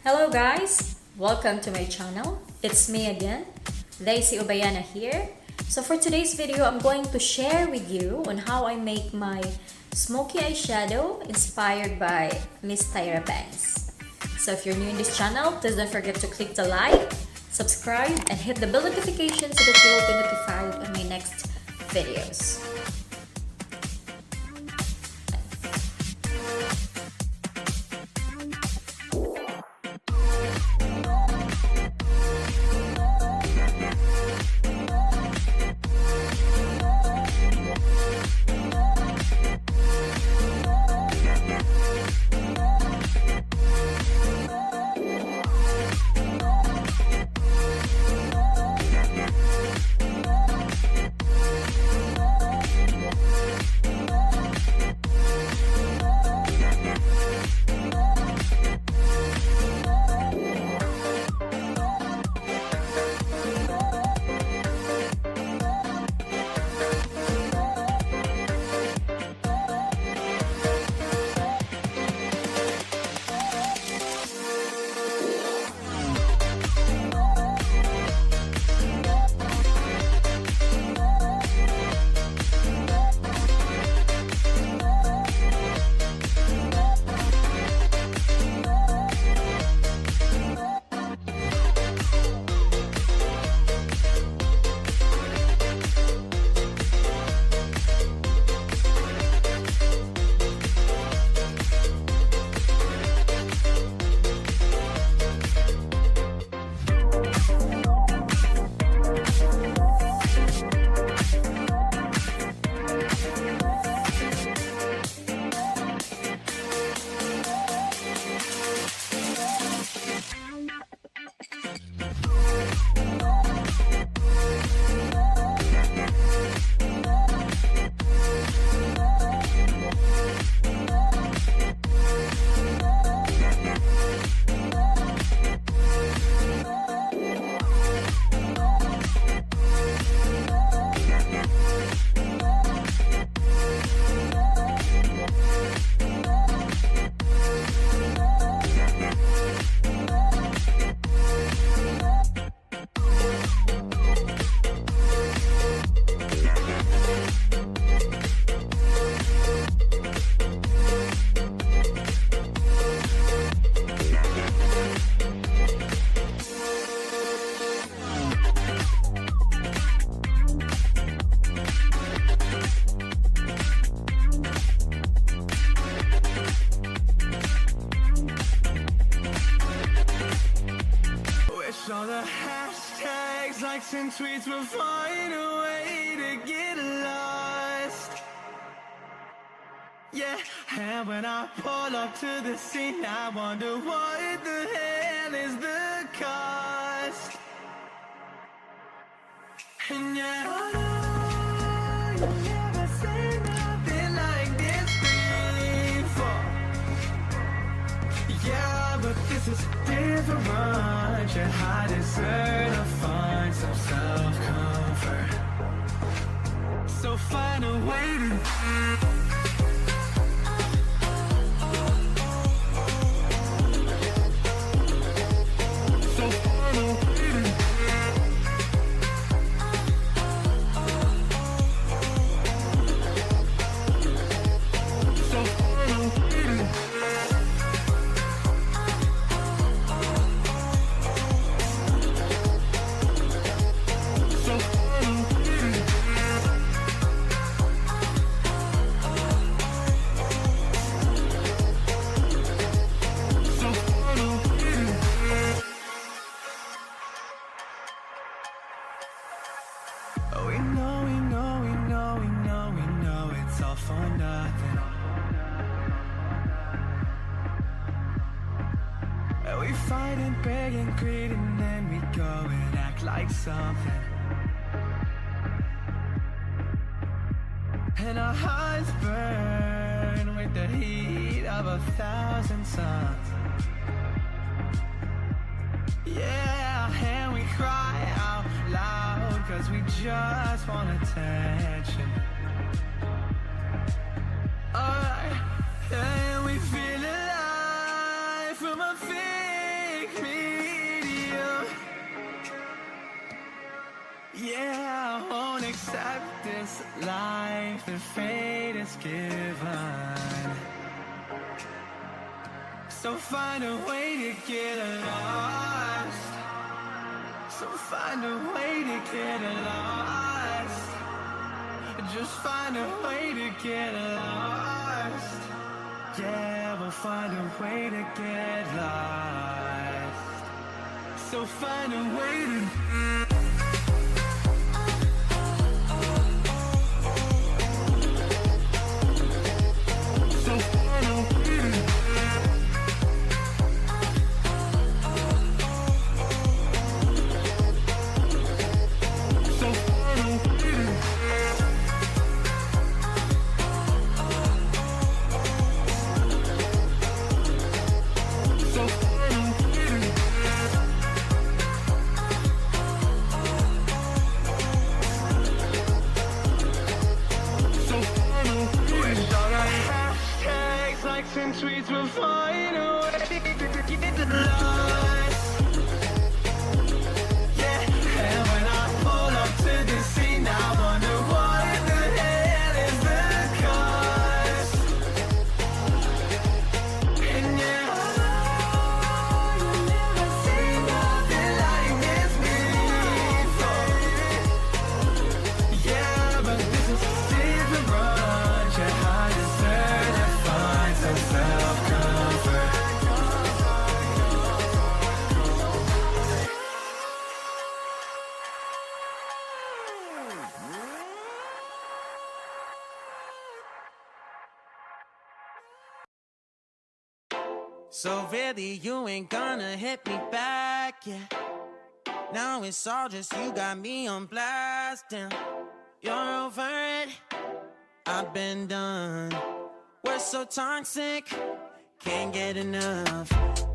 Hello guys! Welcome to my channel. It's me again, Daisy Ubayana here. So for today's video, I'm going to share with you on how I make my smoky eyeshadow inspired by Ms Tyra Banks. So if you're new in this channel, please don't forget to click the like, subscribe, and hit the bell notification so that you will be notified on my next videos. All the hashtags, likes and tweets will find a way to get lost. Yeah, and when I pull up to the scene, I wonder what the hell is the cost. And yeah, oh no, you never seen nothing like this before. Yeah, but this is different. I deserve to find some self-comfort. So find a way to for nothing. We fight and beg and greed, and then we go and act like something. And our hearts burn with the heat of 1,000 suns. Yeah, and we cry out loud, 'cause we just want attention. And we feel alive from a fake like medium. Yeah, I won't accept this life that fate is given. So find a way to get lost. So find a way to get lost. Just find a way to get lost. Yeah, we'll find a way to get lost. So find a way to. And tweets will find a way to get lost. Yeah, and when I pull up to the scene, I wonder what the hell is the cause. And yeah, you never seen nothing like this before. Yeah, but this is different. Yeah, I deserve to find some self-comfort. So really you ain't gonna hit me back, yeah. Now it's all just you got me on blast, damn. You're over it, I've been done. We're so toxic, can't get enough.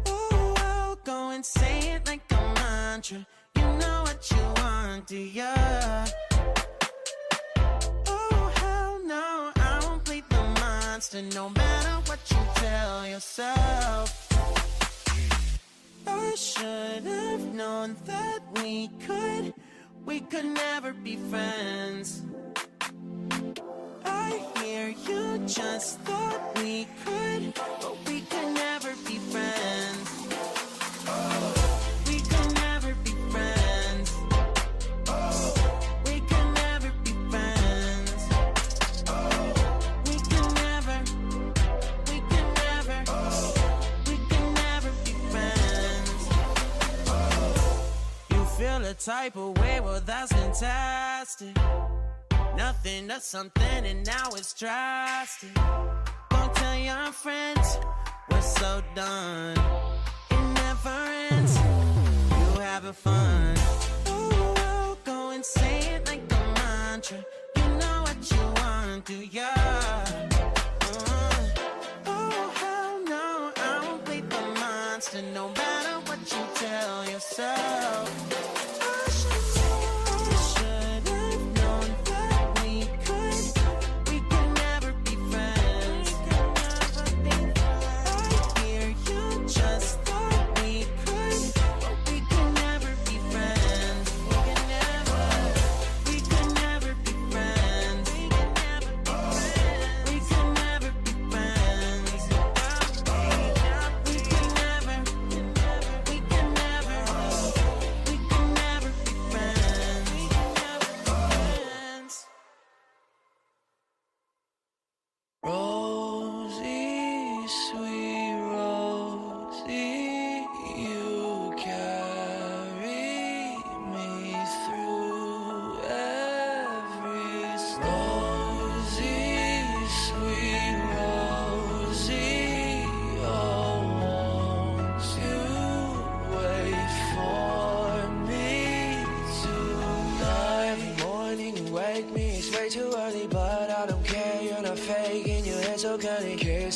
Ooh, I'll go and say it like a mantra. You know what you want, do ya? Oh, hell no, I won't play the monster, no matter what you tell yourself. I should have known that we could never be friends. I hear you just thought we could, but we could never be friends. We could never be friends. We could never be friends. We could never, we could never, we could never be friends. You feel a type of way, well that's fantastic. Nothing to something and now it's drastic. Don't tell your friends we're so done. It never ends, you having fun. Ooh, I'll go and say it like a mantra. You know what you want, do ya? Oh, hell no, I won't play the monster, no matter what you tell yourself.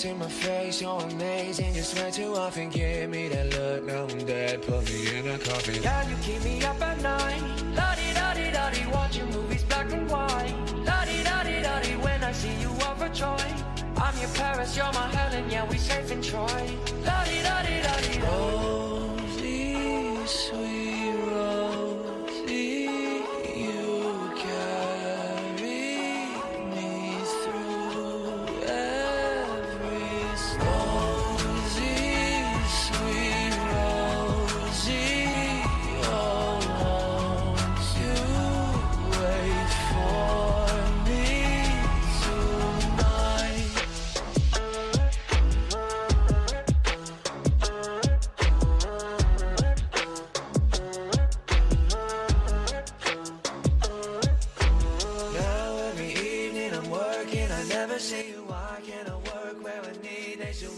In my face, you're amazing. You swear too often, give me that look. Now I'm dead, put me in a coffin. Yeah, you keep me up at night. La-di-da-di-da-di, watching movies black and white. La-di-da-di-da-di, when I see you overjoyed. I'm your Paris, you're my Helen, yeah, we safe in Troy. La-di-da-di-da-di. Rosie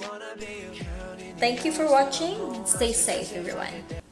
wanna be you. Thank you for watching. Stay safe, everyone.